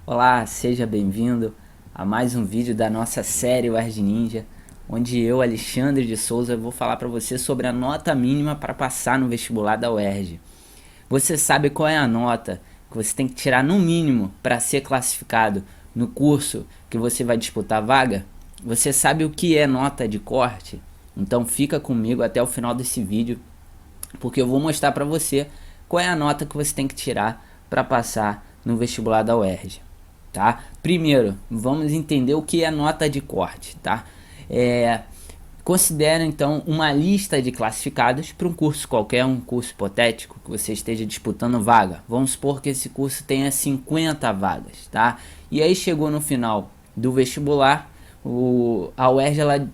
Olá, seja bem-vindo a mais um vídeo da nossa série UERJ Ninja, onde eu, Alexandre de Souza, vou falar para você sobre a nota mínima para passar no vestibular da UERJ. Você sabe qual é a nota que você tem que tirar no mínimo para ser classificado no curso que você vai disputar a vaga? Você sabe o que é nota de corte? Então fica comigo até o final desse vídeo, porque eu vou mostrar para você qual é a nota que você tem que tirar para passar no vestibular da UERJ. Tá? Primeiro, vamos entender o que é nota de corte, tá? Considera então uma lista de classificados para um curso qualquer, um curso hipotético que você esteja disputando vaga. Vamos supor que esse curso tenha 50 vagas, tá? E aí chegou no final do vestibular, a UERJ ela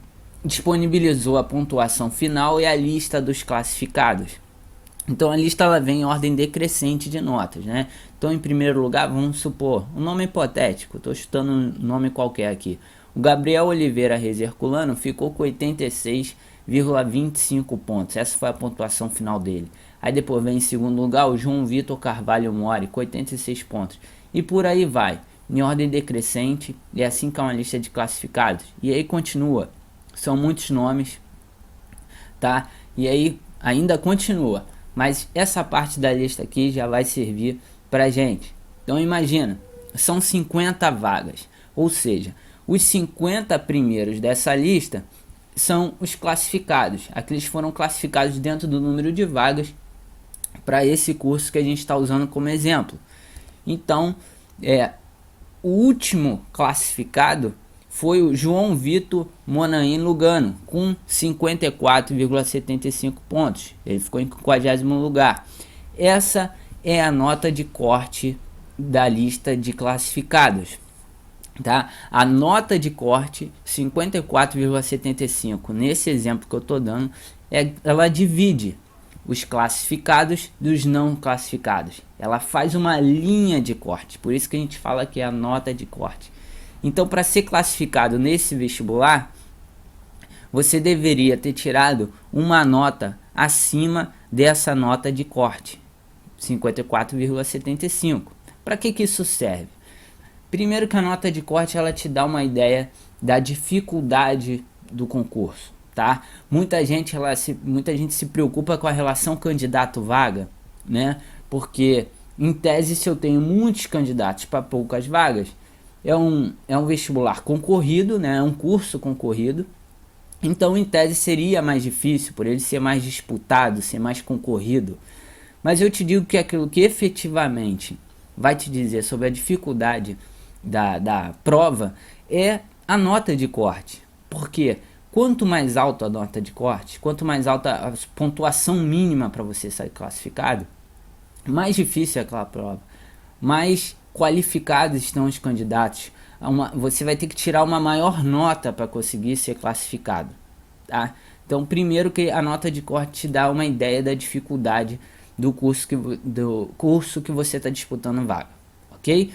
disponibilizou a pontuação final e a lista dos classificados. Então a lista ela vem em ordem decrescente de notas, né? Então em primeiro lugar, vamos supor, um nome hipotético, estou chutando um nome qualquer aqui. O Gabriel Oliveira Reis Herculano ficou com 86,25 pontos, essa foi a pontuação final dele. Aí depois vem em segundo lugar o João Vitor Carvalho Mori com 86 pontos. E por aí vai, em ordem decrescente, e assim que é uma lista de classificados. E aí continua, são muitos nomes, tá? E aí ainda continua. Mas essa parte da lista aqui já vai servir pra gente. Então imagina, são 50 vagas, ou seja, os 50 primeiros dessa lista são os classificados, aqueles foram classificados dentro do número de vagas para esse curso que a gente está usando como exemplo. Então, o último classificado foi o João Vitor Monaim Lugano, com 54,75 pontos. Ele ficou em 50º lugar. Essa é a nota de corte da lista de classificados. Tá? A nota de corte 54,75, nesse exemplo que eu estou dando, ela divide os classificados dos não classificados. Ela faz uma linha de corte, por isso que a gente fala que é a nota de corte. Então, para ser classificado nesse vestibular, você deveria ter tirado uma nota acima dessa nota de corte, 54,75. Para que isso serve? Primeiro que a nota de corte ela te dá uma ideia da dificuldade do concurso, tá? Muita gente se preocupa com a relação candidato-vaga, né? Porque, em tese, se eu tenho muitos candidatos para poucas vagas, é um vestibular concorrido, né? É um curso concorrido. Então, em tese, seria mais difícil, por ele ser mais disputado, ser mais concorrido. Mas eu te digo que aquilo que efetivamente vai te dizer sobre a dificuldade da prova é a nota de corte. Porque quanto mais alta a nota de corte, quanto mais alta a pontuação mínima para você sair classificado, mais difícil é aquela prova, mais qualificados estão os candidatos. Você vai ter que tirar uma maior nota para conseguir ser classificado, tá? Então, primeiro que a nota de corte te dá uma ideia da dificuldade do curso que você está disputando vaga, ok?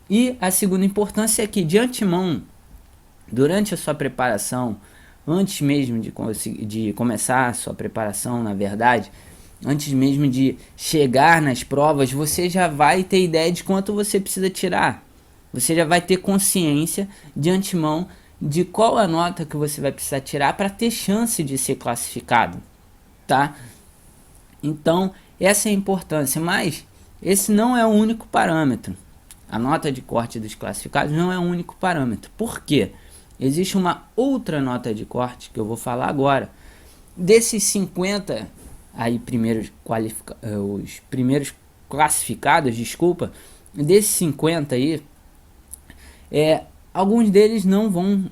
E a segunda importância é que, de antemão, durante a sua preparação, antes mesmo de começar a sua preparação, na verdade, antes mesmo de chegar nas provas, você já vai ter ideia de quanto você precisa tirar. Você já vai ter consciência de antemão de qual a nota que você vai precisar tirar para ter chance de ser classificado, tá? Então, essa é a importância, mas esse não é o único parâmetro. A nota de corte dos classificados não é o único parâmetro. Por quê? Existe uma outra nota de corte que eu vou falar agora. Desses 50 aí os primeiros classificados, desculpa, desses 50 aí, alguns deles não vão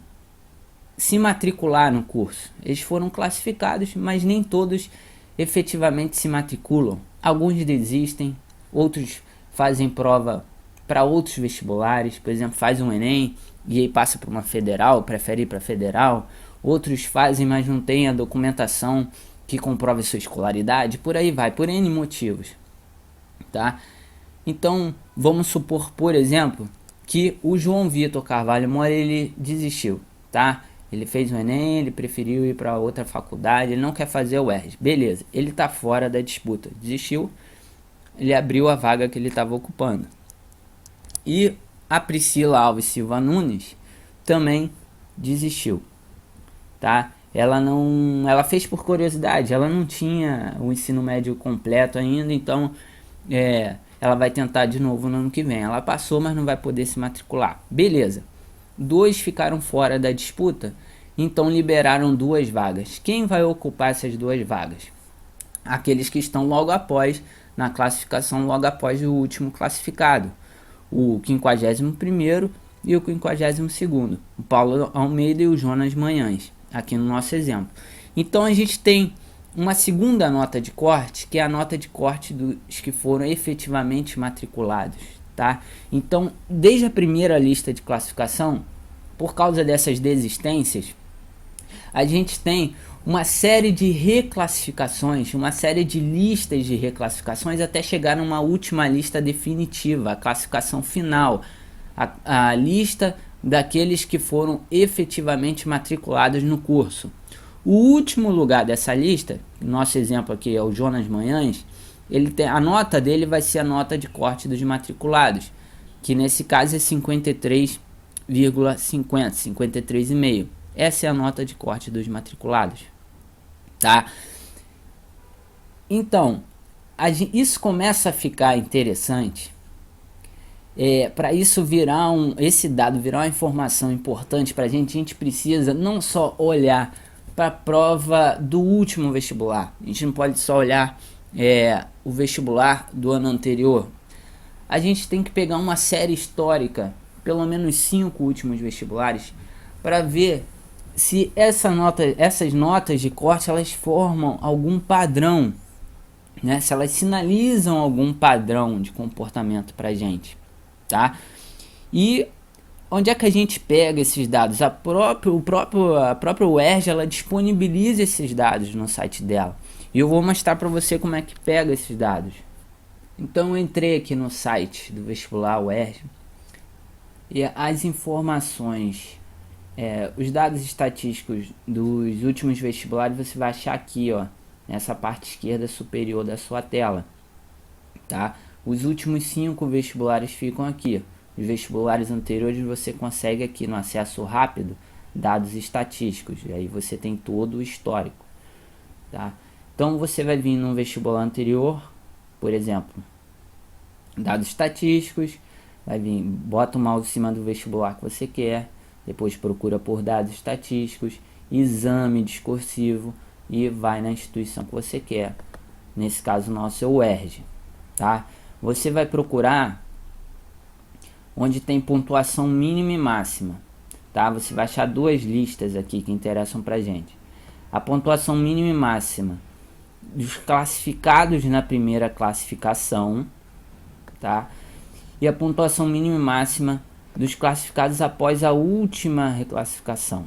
se matricular no curso. Eles foram classificados, mas nem todos efetivamente se matriculam. Alguns desistem, outros fazem prova para outros vestibulares, por exemplo, faz um Enem e aí passa para uma federal, prefere ir para federal. Outros fazem, mas não tem a documentação que comprove sua escolaridade, por aí vai, por N motivos, tá? Então, vamos supor, por exemplo, que o João Vitor Carvalho Mori, ele desistiu, tá? Ele fez o Enem, ele preferiu ir para outra faculdade, ele não quer fazer o UERJ, beleza, ele tá fora da disputa, desistiu, ele abriu a vaga que ele estava ocupando. E A Priscila Alves Silva Nunes também desistiu, tá? Ela fez por curiosidade, ela não tinha o ensino médio completo ainda, então ela vai tentar de novo no ano que vem. Ela passou, mas não vai poder se matricular. Beleza. 2 ficaram fora da disputa, então liberaram 2 vagas. Quem vai ocupar essas 2 vagas? Aqueles que estão logo após, na classificação, logo após o último classificado. O 51º e o 52º. O Paulo Almeida e o Jonas Manhães, aqui no nosso exemplo. Então a gente tem uma segunda nota de corte, que é a nota de corte dos que foram efetivamente matriculados, tá? Então, desde a primeira lista de classificação, por causa dessas desistências, a gente tem uma série de reclassificações, uma série de listas de reclassificações até chegar numa última lista definitiva, a classificação final, a lista daqueles que foram efetivamente matriculados no curso. O último lugar dessa lista, nosso exemplo aqui é o Jonas Manhães, a nota dele vai ser a nota de corte dos matriculados, que nesse caso é 53,50, 53,5. Essa é a nota de corte dos matriculados, tá? Então, isso começa a ficar interessante. Para isso esse dado virar uma informação importante para a gente precisa não só olhar para a prova do último vestibular. A gente não pode só olhar o vestibular do ano anterior. A gente tem que pegar uma série histórica, pelo menos 5 últimos vestibulares, para ver se essas notas de corte elas formam algum padrão, né? Se elas sinalizam algum padrão de comportamento para a gente, tá? E onde é que a gente pega esses dados? A própria UERJ ela disponibiliza esses dados no site dela. E eu vou mostrar para você como é que pega esses dados. Então eu entrei aqui no site do vestibular UERJ e as informações, os dados estatísticos dos últimos vestibulares você vai achar aqui, ó, nessa parte esquerda superior da sua tela, tá? Os últimos 5 vestibulares ficam aqui. Os vestibulares anteriores você consegue aqui no acesso rápido dados estatísticos, e aí você tem todo o histórico, tá? Então você vai vir no vestibular anterior, por exemplo, dados estatísticos, vai vir, bota o mouse em cima do vestibular que você quer, depois procura por dados estatísticos, exame discursivo e vai na instituição que você quer. Nesse caso nosso é o UERJ, tá? Você vai procurar onde tem pontuação mínima e máxima, tá? Você vai achar 2 listas aqui que interessam pra gente. A pontuação mínima e máxima dos classificados na primeira classificação, tá? E a pontuação mínima e máxima dos classificados após a última reclassificação.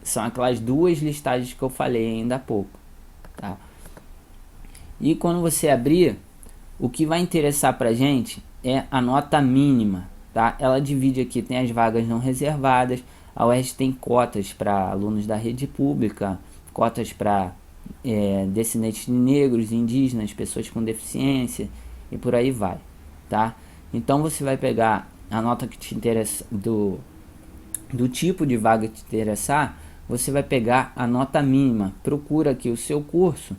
São aquelas 2 listagens que eu falei ainda há pouco, tá? E quando você abrir, o que vai interessar pra gente é a nota mínima, tá? Ela divide aqui, tem as vagas não reservadas, a UERJ tem cotas para alunos da rede pública, cotas para descendentes de negros, indígenas, pessoas com deficiência e por aí vai, tá? Então você vai pegar a nota que te interessa, do tipo de vaga que te interessar, você vai pegar a nota mínima, procura aqui o seu curso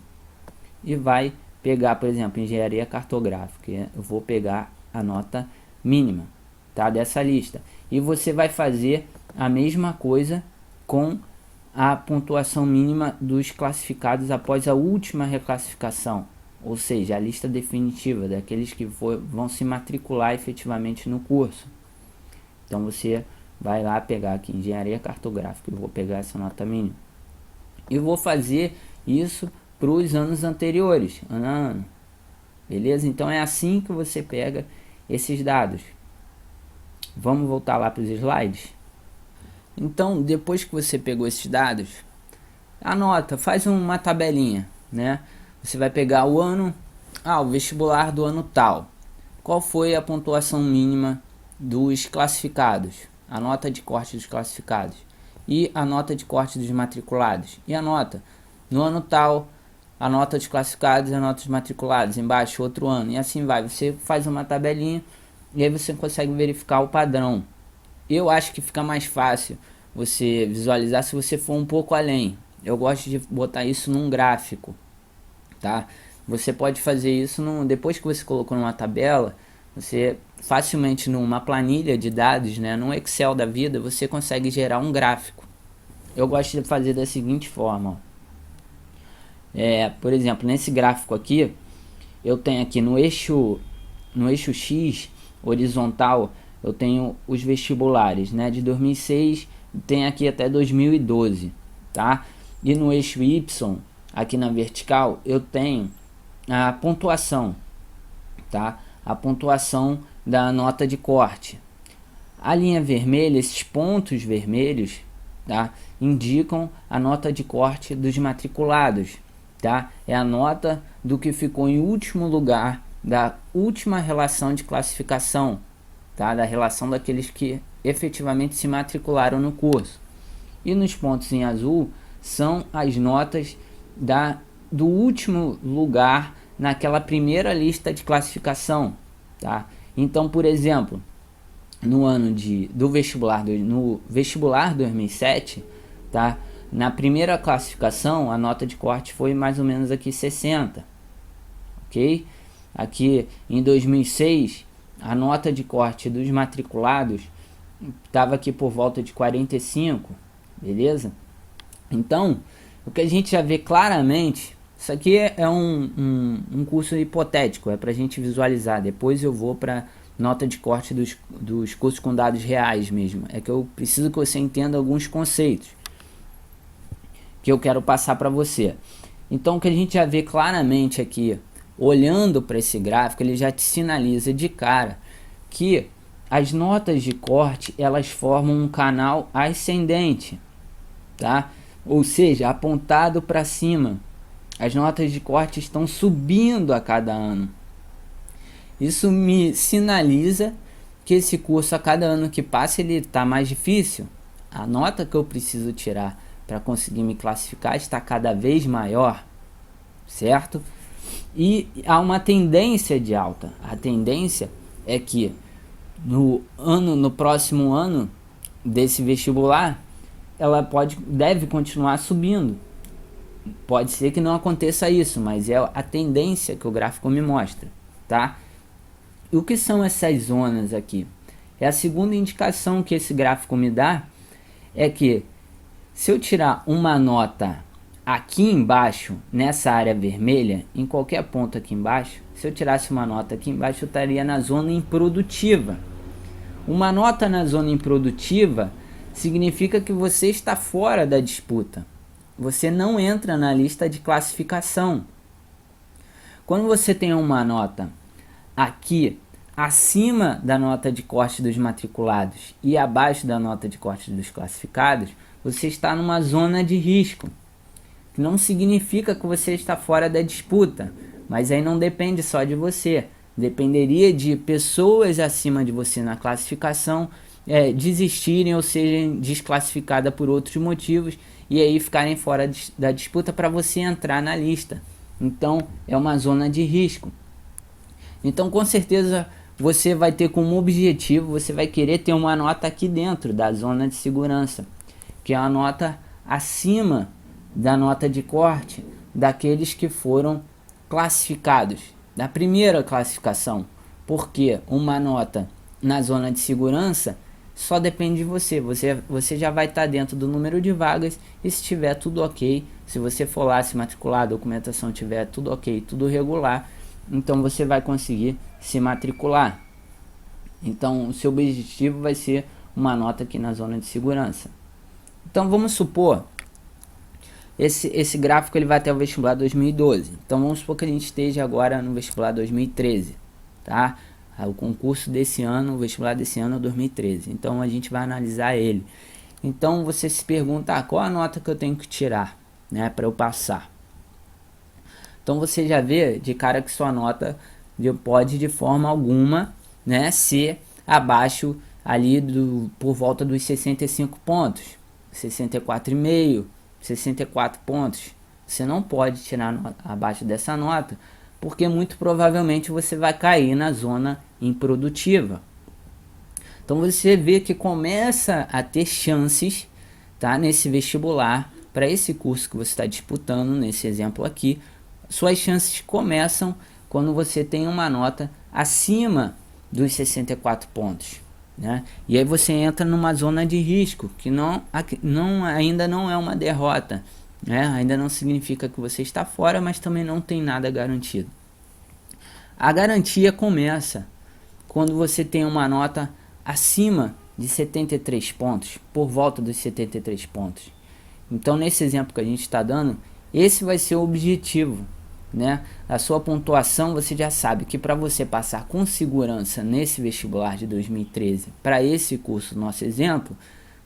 e vai pegar, por exemplo, engenharia cartográfica. Eu vou pegar a nota mínima, tá, dessa lista, e você vai fazer a mesma coisa com a pontuação mínima dos classificados após a última reclassificação, ou seja, a lista definitiva daqueles que vão se matricular efetivamente no curso. Então você vai lá pegar aqui engenharia cartográfica, eu vou pegar essa nota mínima e vou fazer isso para os anos anteriores, ano a ano, beleza? Então é assim que você pega esses dados. Vamos voltar lá para os slides. Então, depois que você pegou esses dados, anota, faz uma tabelinha, né? Você vai pegar o ano, o vestibular do ano tal. Qual foi a pontuação mínima dos classificados? A nota de corte dos classificados. E a nota de corte dos matriculados. E a nota, no ano tal, a nota dos classificados e a nota dos matriculados. Embaixo, outro ano. E assim vai. Você faz uma tabelinha e aí você consegue verificar o padrão. Eu acho que fica mais fácil você visualizar se você for um pouco além. Eu gosto de botar isso num gráfico, tá? Você pode fazer isso depois que você colocou numa tabela, você facilmente numa planilha de dados, né, num Excel da vida, você consegue gerar um gráfico. Eu gosto de fazer da seguinte forma, ó. Por exemplo, nesse gráfico aqui, eu tenho aqui no eixo X horizontal, eu tenho os vestibulares, né, de 2006, tem aqui até 2012, tá? E no eixo Y, aqui na vertical, eu tenho a pontuação, tá? A pontuação da nota de corte. A linha vermelha, esses pontos vermelhos, tá, indicam a nota de corte dos matriculados, tá? É a nota do que ficou em último lugar da última relação de classificação, tá? Da relação daqueles que efetivamente se matricularam no curso. E nos pontos em azul são as notas do último lugar naquela primeira lista de classificação, tá? Então, por exemplo, no ano no vestibular 2007, tá? Na primeira classificação, a nota de corte foi mais ou menos aqui 60, ok? Aqui em 2006, a nota de corte dos matriculados estava aqui por volta de 45, beleza? Então, o que a gente já vê claramente, isso aqui é um curso hipotético, é para a gente visualizar. Depois eu vou para nota de corte dos cursos com dados reais mesmo. É que eu preciso que você entenda alguns conceitos que eu quero passar para você. Então, o que a gente já vê claramente aqui, olhando para esse gráfico, ele já te sinaliza de cara que as notas de corte, elas formam um canal ascendente, tá? Ou seja, apontado para cima. As notas de corte estão subindo a cada ano. Isso me sinaliza que esse curso, a cada ano que passa, ele está mais difícil. A nota que eu preciso tirar para conseguir me classificar está cada vez maior, certo? E há uma tendência de alta. A tendência é que no próximo ano desse vestibular, ela deve continuar subindo. Pode ser que não aconteça isso, mas é a tendência que o gráfico me mostra, tá? E o que são essas zonas aqui? É a segunda indicação que esse gráfico me dá, é que se eu tirar uma nota aqui embaixo, nessa área vermelha, em qualquer ponto aqui embaixo, se eu tirasse uma nota aqui embaixo, eu estaria na zona improdutiva. Uma nota na zona improdutiva significa que você está fora da disputa. Você não entra na lista de classificação. Quando você tem uma nota aqui acima da nota de corte dos matriculados e abaixo da nota de corte dos classificados, você está numa zona de risco. Não significa que você está fora da disputa, mas aí não depende só de você. Dependeria de pessoas acima de você na classificação desistirem ou serem desclassificadas por outros motivos e aí ficarem fora da disputa para você entrar na lista. Então é uma zona de risco. Então com certeza você vai ter como objetivo, você vai querer ter uma nota aqui dentro da zona de segurança, que é a nota acima da nota de corte daqueles que foram classificados, da primeira classificação, porque uma nota na zona de segurança só depende de você, você já vai estar dentro do número de vagas e se tiver tudo ok, se você for lá se matricular, a documentação tiver tudo ok, tudo regular, então você vai conseguir se matricular. Então o seu objetivo vai ser uma nota aqui na zona de segurança. Então vamos supor, esse gráfico ele vai até o vestibular 2012. Então vamos supor que a gente esteja agora no vestibular 2013, tá? O concurso desse ano, o vestibular desse ano é 2013. Então a gente vai analisar ele. Então você se pergunta, qual a nota que eu tenho que tirar, né, para eu passar? Então você já vê de cara que sua nota pode de forma alguma, né, ser abaixo ali por volta dos 65 pontos, 64,5, 64 pontos. Você não pode tirar abaixo dessa nota, porque muito provavelmente você vai cair na zona improdutiva. Então você vê que começa a ter chances, tá, nesse vestibular, para esse curso que você está disputando, nesse exemplo aqui, suas chances começam quando você tem uma nota acima dos 64 pontos. Né? E aí você entra numa zona de risco, que ainda não é uma derrota. Né? Ainda não significa que você está fora, mas também não tem nada garantido. A garantia começa quando você tem uma nota acima de 73 pontos, por volta dos 73 pontos. Então, nesse exemplo que a gente está dando, esse vai ser o objetivo, né? A sua pontuação, você já sabe que para você passar com segurança nesse vestibular de 2013, para esse curso, nosso exemplo,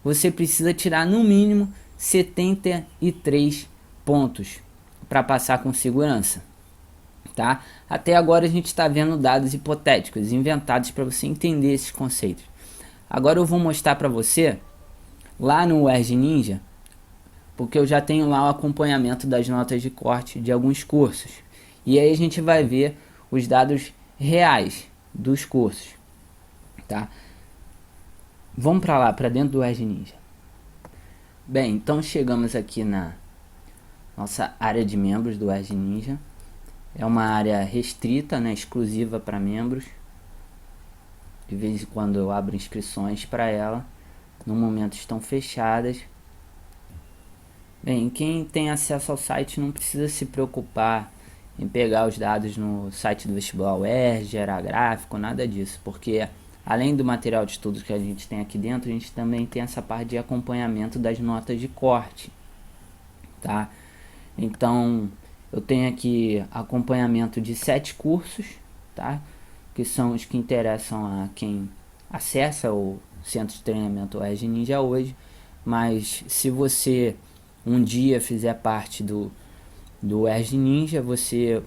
você precisa tirar no mínimo 73 pontos para passar com segurança. Tá? Até agora a gente está vendo dados hipotéticos, inventados para você entender esses conceitos. Agora eu vou mostrar para você, lá no UERJ Ninja, porque eu já tenho lá o acompanhamento das notas de corte de alguns cursos. E aí a gente vai ver os dados reais dos cursos. Tá? Vamos para lá, para dentro do UERJ Ninja. Bem, então chegamos aqui na nossa área de membros do UERJ Ninja. É uma área restrita, né, exclusiva para membros. De vez em quando eu abro inscrições para ela. No momento estão fechadas. Bem, quem tem acesso ao site não precisa se preocupar em pegar os dados no site do vestibular UERJ, gerar gráfico, nada disso. Porque além do material de estudos que a gente tem aqui dentro, a gente também tem essa parte de acompanhamento das notas de corte. Tá? Então, eu tenho aqui acompanhamento de 7 cursos, tá? Que são os que interessam a quem acessa o Centro de Treinamento UERJ Ninja hoje. Mas se você um dia fizer parte do UERJ Ninja, você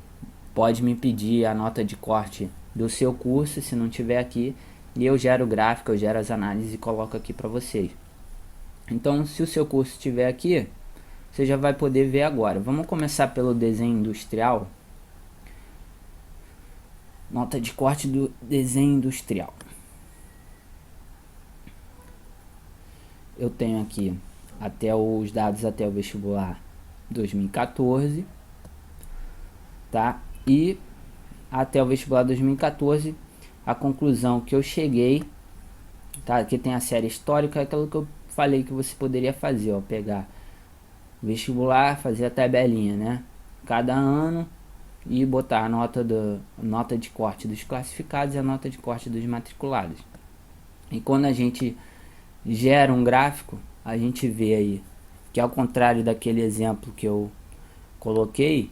pode me pedir a nota de corte do seu curso, se não tiver aqui, e eu gero o gráfico, eu gero as análises e coloco aqui para vocês. Então, se o seu curso estiver aqui, você já vai poder ver agora. Vamos começar pelo desenho industrial. Nota de corte do desenho industrial. Eu tenho aqui até os dados até o vestibular 2014, tá? E até o vestibular 2014, a conclusão que eu cheguei, tá? Aqui tem a série histórica, é aquilo que eu falei que você poderia fazer, ó, pegar vestibular, fazer a tabelinha, né? Cada ano e botar a nota de corte dos classificados e a nota de corte dos matriculados. E quando a gente gera um gráfico, a gente vê aí que, ao contrário daquele exemplo que eu coloquei,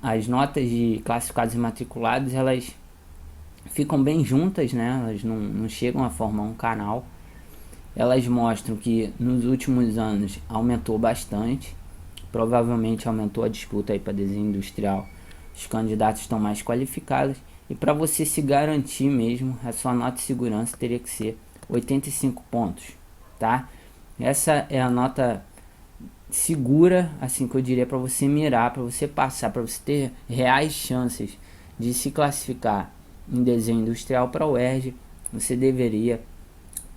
as notas de classificados e matriculados, elas ficam bem juntas, né? Elas não chegam a formar um canal. Elas mostram que nos últimos anos aumentou bastante, provavelmente aumentou a disputa aí para desenho industrial. Os candidatos estão mais qualificados e para você se garantir mesmo, a sua nota de segurança teria que ser 85 pontos, tá? Essa é a nota segura, assim que eu diria, para você mirar, para você passar, para você ter reais chances de se classificar em desenho industrial para o UERJ. Você deveria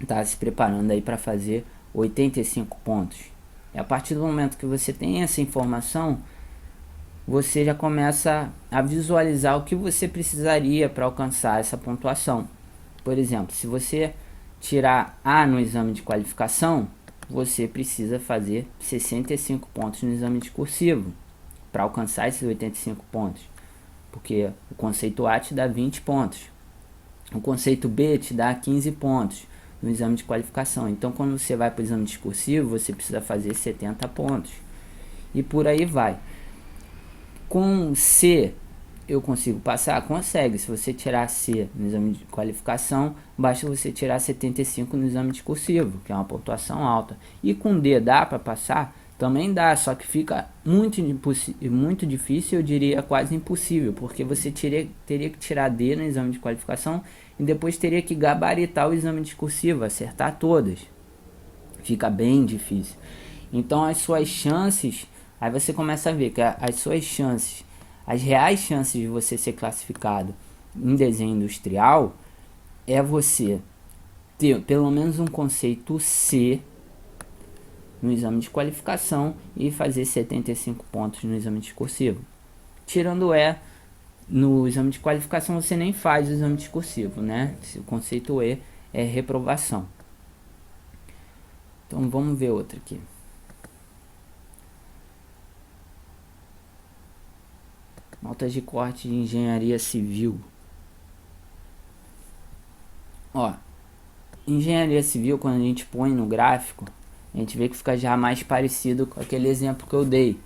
estar se preparando aí para fazer 85 pontos. E a partir do momento que você tem essa informação, você já começa a visualizar o que você precisaria para alcançar essa pontuação. Por exemplo, se você tirar A no exame de qualificação, você precisa fazer 65 pontos no exame discursivo para alcançar esses 85 pontos. Porque o conceito A te dá 20 pontos. O conceito B te dá 15 pontos no exame de qualificação. Então, quando você vai para o exame discursivo, você precisa fazer 70 pontos. E por aí vai. Com C, eu consigo passar? Consegue. Se você tirar C no exame de qualificação, basta você tirar 75 no exame discursivo, que é uma pontuação alta. E com D dá para passar? Também dá, só que fica muito difícil, eu diria quase impossível, porque você teria que tirar D no exame de qualificação e depois teria que gabaritar o exame discursivo, acertar todas. Fica bem difícil. Então as suas chances, aí você começa a ver que as suas chances, as reais chances de você ser classificado em desenho industrial, é você ter pelo menos um conceito C no exame de qualificação e fazer 75 pontos no exame discursivo. Tirando E, no exame de qualificação você nem faz o exame discursivo, né? Se o conceito E é reprovação. Então vamos ver outra aqui. Notas de corte de engenharia civil. Ó, engenharia civil, quando a gente põe no gráfico, a gente vê que fica já mais parecido com aquele exemplo que eu dei,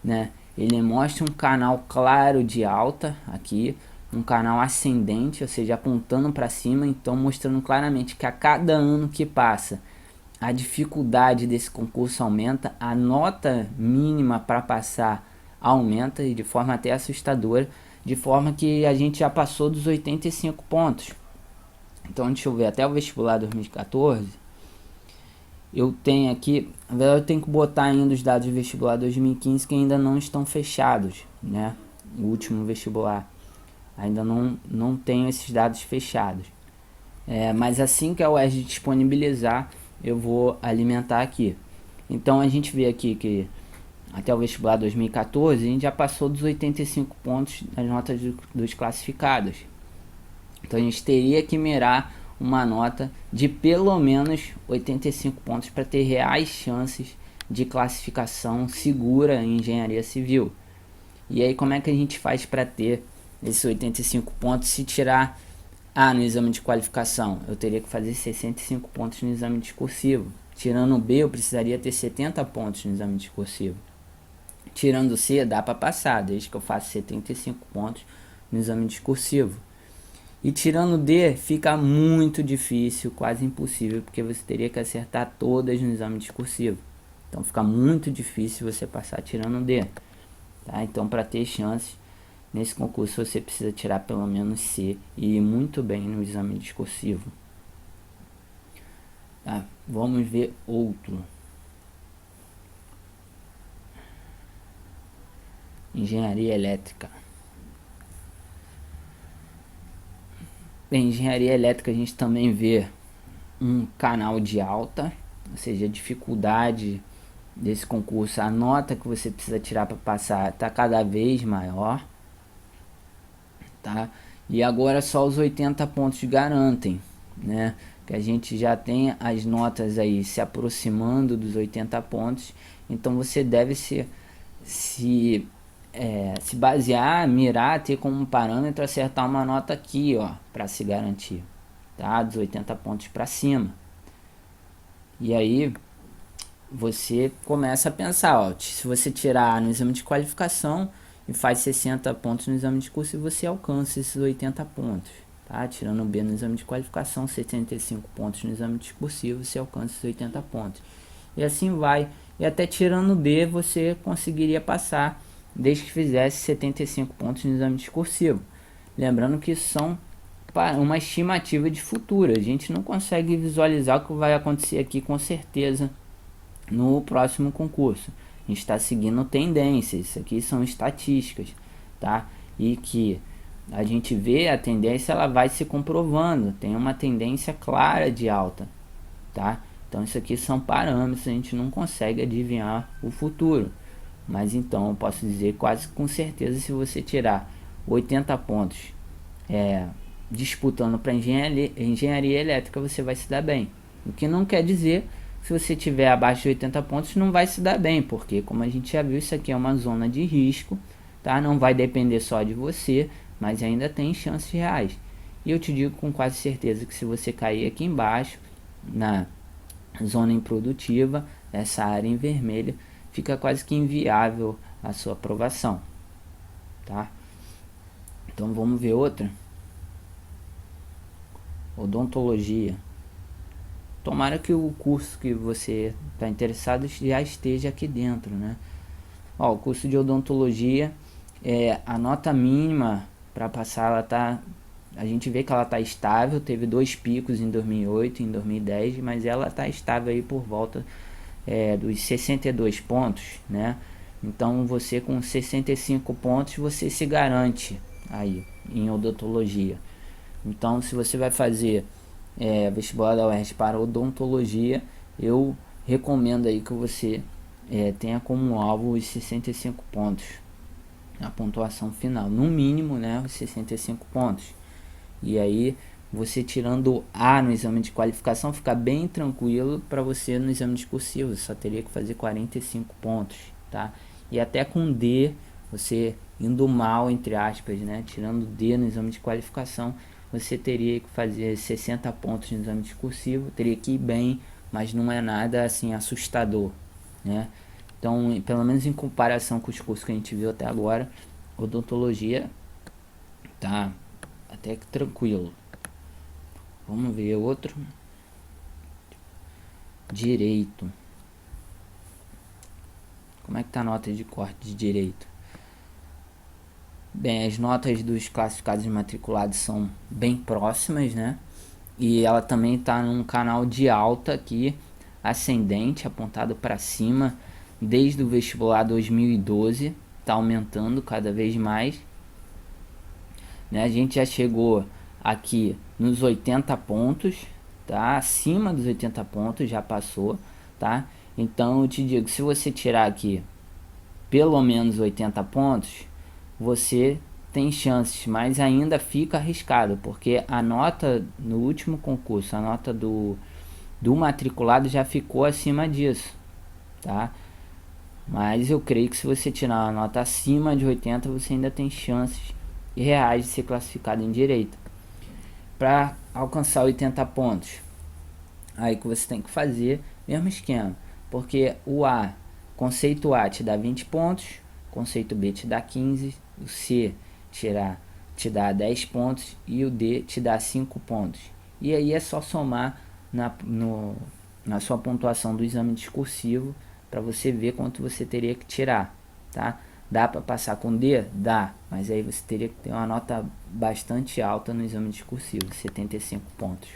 né? Ele mostra um canal claro de alta aqui, um canal ascendente, ou seja, apontando para cima, então mostrando claramente que a cada ano que passa, a dificuldade desse concurso aumenta, a nota mínima para passar aumenta e de forma até assustadora, de forma que a gente já passou dos 85 pontos. Então deixa eu ver, até o vestibular 2014, eu tenho aqui, na verdade eu tenho que botar ainda os dados do vestibular 2015 que ainda não estão fechados, né? O último vestibular, ainda não tenho esses dados fechados. Mas assim que a UERJ disponibilizar, eu vou alimentar aqui. Então a gente vê aqui que até o vestibular 2014 a gente já passou dos 85 pontos nas notas dos classificados. Então a gente teria que mirar uma nota de pelo menos 85 pontos para ter reais chances de classificação segura em engenharia civil. E aí como é que a gente faz para ter esses 85 pontos se tirar A no exame de qualificação? Eu teria que fazer 65 pontos no exame discursivo. Tirando B, eu precisaria ter 70 pontos no exame discursivo. Tirando C, dá para passar, desde que eu faça 75 pontos no exame discursivo. E tirando D, fica muito difícil, quase impossível, porque você teria que acertar todas no exame discursivo. Então fica muito difícil você passar tirando D. Tá? Então para ter chance nesse concurso você precisa tirar pelo menos C e ir muito bem no exame discursivo. Tá? Vamos ver outro. Engenharia elétrica. Bem, engenharia elétrica a gente também vê um canal de alta, ou seja, a dificuldade desse concurso, a nota que você precisa tirar para passar está cada vez maior, tá? E agora só os 80 pontos garantem, né? Que a gente já tem as notas aí se aproximando dos 80 pontos, então você deve se basear, mirar, ter como parâmetro acertar uma nota aqui, ó, para se garantir, tá? Dos 80 pontos para cima. E aí você começa a pensar, ó, se você tirar no exame de qualificação e faz 60 pontos no exame de curso, você alcança esses 80 pontos, tá? Tirando B no exame de qualificação, 75 pontos no exame discursivo, você alcança esses 80 pontos. E assim vai. E até tirando B, você conseguiria passar desde que fizesse 75 pontos no exame discursivo. Lembrando que são uma estimativa de futuro. A gente não consegue visualizar o que vai acontecer aqui com certeza no próximo concurso. A gente está seguindo tendências. Isso aqui são estatísticas, tá? E que a gente vê a tendência, ela vai se comprovando. Tem uma tendência clara de alta, tá? Então isso aqui são parâmetros, a gente não consegue adivinhar o futuro. Mas então eu posso dizer quase com certeza, se você tirar 80 pontos disputando para engenharia elétrica, você vai se dar bem. O que não quer dizer que se você tiver abaixo de 80 pontos não vai se dar bem, porque como a gente já viu, isso aqui é uma zona de risco, tá? Não vai depender só de você, mas ainda tem chances reais. E eu te digo com quase certeza que se você cair aqui embaixo, na zona improdutiva, essa área em vermelho, fica quase que inviável a sua aprovação, tá? Então vamos ver outra. Odontologia. Tomara que o curso que você está interessado já esteja aqui dentro, né? Ó, o curso de odontologia, a nota mínima para passar, ela tá, a gente vê que ela está estável, teve 2 picos em 2008 e em 2010, mas ela está estável aí por volta dos 62 pontos, né? Então você com 65 pontos você se garante aí em odontologia. Então, se você vai fazer vestibular da UERJ para odontologia, eu recomendo aí que você tenha como alvo os 65 pontos na pontuação final, no mínimo, né, os 65 pontos. E aí, você tirando A no exame de qualificação, fica bem tranquilo para você no exame discursivo, só teria que fazer 45 pontos, tá? E até com D, você indo mal, entre aspas, né, tirando D no exame de qualificação, você teria que fazer 60 pontos no exame discursivo, teria que ir bem, mas não é nada assim assustador, né? Então, pelo menos em comparação com os cursos que a gente viu até agora, odontologia tá até que tranquilo. Vamos ver outro. Direito. Como é que tá a nota de corte de direito? Bem, as notas dos classificados e matriculados são bem próximas, né? E ela também está num canal de alta aqui, ascendente, apontado para cima, desde o vestibular 2012, está aumentando cada vez mais, né? A gente já chegou aqui nos 80 pontos, tá? Acima dos 80 pontos, já passou, tá? Então eu te digo, se você tirar aqui pelo menos 80 pontos, você tem chances, mas ainda fica arriscado, porque a nota no último concurso, a nota do matriculado já ficou acima disso, tá? Mas eu creio que se você tirar uma nota acima de 80, você ainda tem chances reais de ser classificado em direito. Para alcançar 80 pontos, aí que você tem que fazer mesmo esquema, porque o A, conceito A te dá 20 pontos, conceito B te dá 15, o C te dá 10 pontos e o D te dá 5 pontos. E aí é só somar na sua pontuação do exame discursivo para você ver quanto você teria que tirar, tá? Dá para passar com D? Dá, mas aí você teria que ter uma nota bastante alta no exame discursivo, 75 pontos.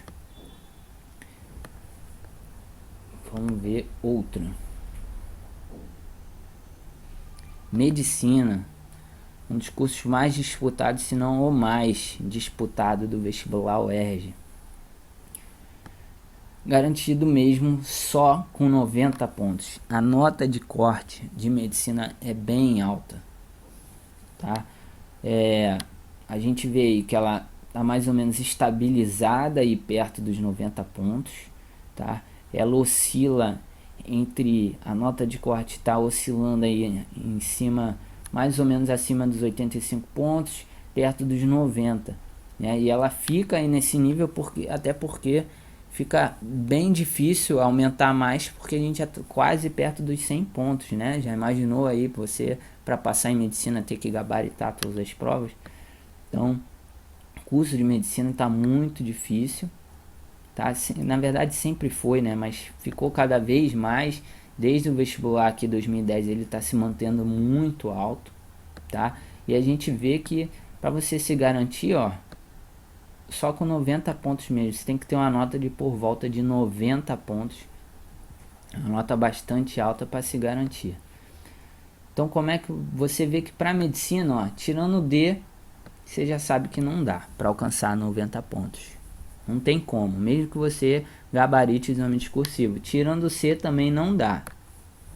Vamos ver outro. Medicina, um dos cursos mais disputados, se não o mais disputado do vestibular UERJ. Garantido mesmo só com 90 pontos. A nota de corte de medicina é bem alta, tá? A gente vê aí que ela tá mais ou menos estabilizada aí perto dos 90 pontos, tá? Ela oscila entre, a nota de corte está oscilando aí em cima, mais ou menos acima dos 85 pontos, perto dos 90, né? E ela fica aí nesse nível até porque fica bem difícil aumentar mais, porque a gente já tá quase perto dos 100 pontos, né? Já imaginou aí você, para passar em medicina, ter que gabaritar todas as provas? Então, o curso de medicina está muito difícil, tá? Na verdade sempre foi, né? Mas ficou cada vez mais, desde o vestibular aqui 2010 ele está se mantendo muito alto, tá? E a gente vê que para você se garantir, ó, só com 90 pontos mesmo, você tem que ter uma nota de por volta de 90 pontos, uma nota bastante alta para se garantir. Então como é que você vê que para medicina, ó, tirando o D, você já sabe que não dá para alcançar 90 pontos. Não tem como, mesmo que você gabarite o exame discursivo. Tirando o C também não dá,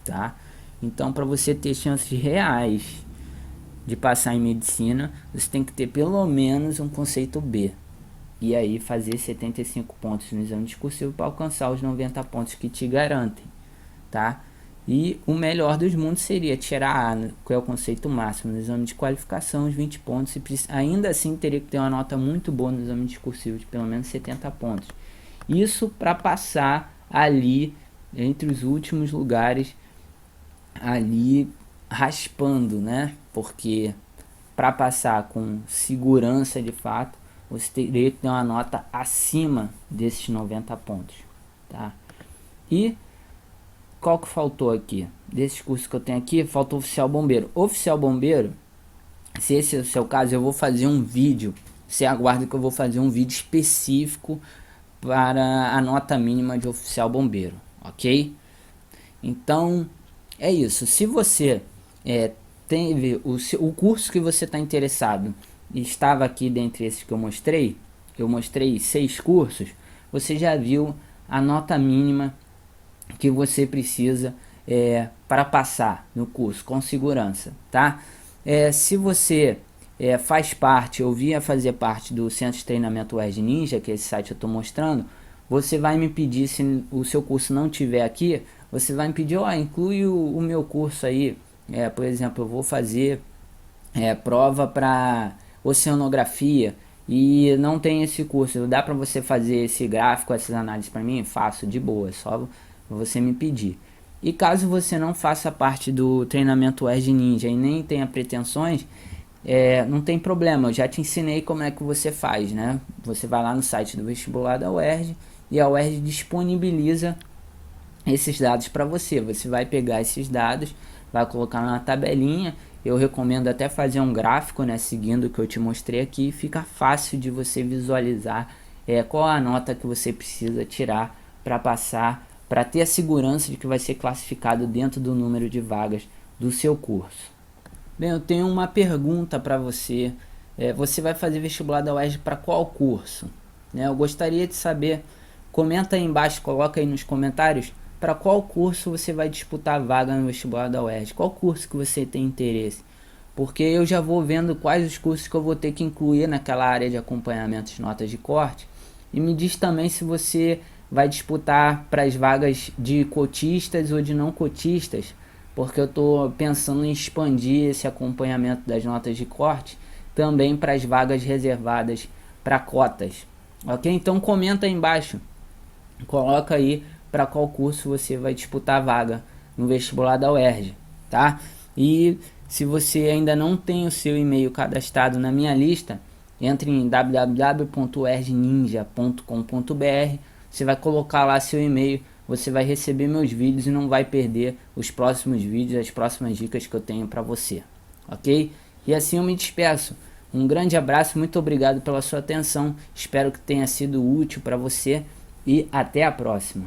tá? Então, para você ter chances reais de passar em medicina, você tem que ter pelo menos um conceito B. E aí fazer 75 pontos no exame discursivo para alcançar os 90 pontos que te garantem, tá? E o melhor dos mundos seria tirar A, que é o conceito máximo no exame de qualificação, os 20 pontos. E ainda assim teria que ter uma nota muito boa no exame discursivo, de pelo menos 70 pontos. Isso para passar ali entre os últimos lugares, ali raspando, né? Porque para passar com segurança de fato, você teria que ter uma nota acima desses 90 pontos, tá? E qual que faltou aqui? Desses cursos que eu tenho aqui, faltou oficial bombeiro. Oficial bombeiro, se esse é o seu caso, eu vou fazer um vídeo. Você aguarda que eu vou fazer um vídeo específico para a nota mínima de oficial bombeiro, ok? Então, é isso. Se você teve o curso que você está interessado e estava aqui dentre esses que eu mostrei, eu mostrei 6 cursos, você já viu a nota mínima que você precisa para passar no curso com segurança, tá? Se você faz parte ou via fazer parte do Centro de Treinamento UERJ Ninja, que é esse site eu estou mostrando, você vai me pedir, se o seu curso não tiver aqui, você vai me pedir, ó, inclui o meu curso aí, por exemplo, eu vou fazer prova para oceanografia e não tem esse curso, dá para você fazer esse gráfico, essas análises para mim? Faço de boa, só você me pedir. E caso você não faça parte do treinamento UERJ Ninja e nem tenha pretensões, não tem problema, eu já te ensinei como é que você faz, né? Você vai lá no site do vestibular da UERJ e a UERJ disponibiliza esses dados para você. Você vai pegar esses dados, vai colocar na tabelinha. Eu recomendo até fazer um gráfico, né, seguindo o que eu te mostrei aqui. Fica fácil de você visualizar qual a nota que você precisa tirar para passar, para ter a segurança de que vai ser classificado dentro do número de vagas do seu curso. Bem, eu tenho uma pergunta para você. Você vai fazer vestibular da UERJ para qual curso? Eu gostaria de saber. Comenta aí embaixo, coloca aí nos comentários para qual curso você vai disputar a vaga no vestibular da UERJ. Qual curso que você tem interesse? Porque eu já vou vendo quais os cursos que eu vou ter que incluir naquela área de acompanhamento de notas de corte. E me diz também se você vai disputar para as vagas de cotistas ou de não cotistas, porque eu estou pensando em expandir esse acompanhamento das notas de corte também para as vagas reservadas para cotas. Ok? Então comenta aí embaixo, coloca aí para qual curso você vai disputar a vaga no vestibular da UERJ, tá? E se você ainda não tem o seu e-mail cadastrado na minha lista, entre em www.uerjninja.com.br, você vai colocar lá seu e-mail, você vai receber meus vídeos e não vai perder os próximos vídeos, as próximas dicas que eu tenho para você, ok? E assim eu me despeço. Um grande abraço, muito obrigado pela sua atenção, espero que tenha sido útil para você e até a próxima.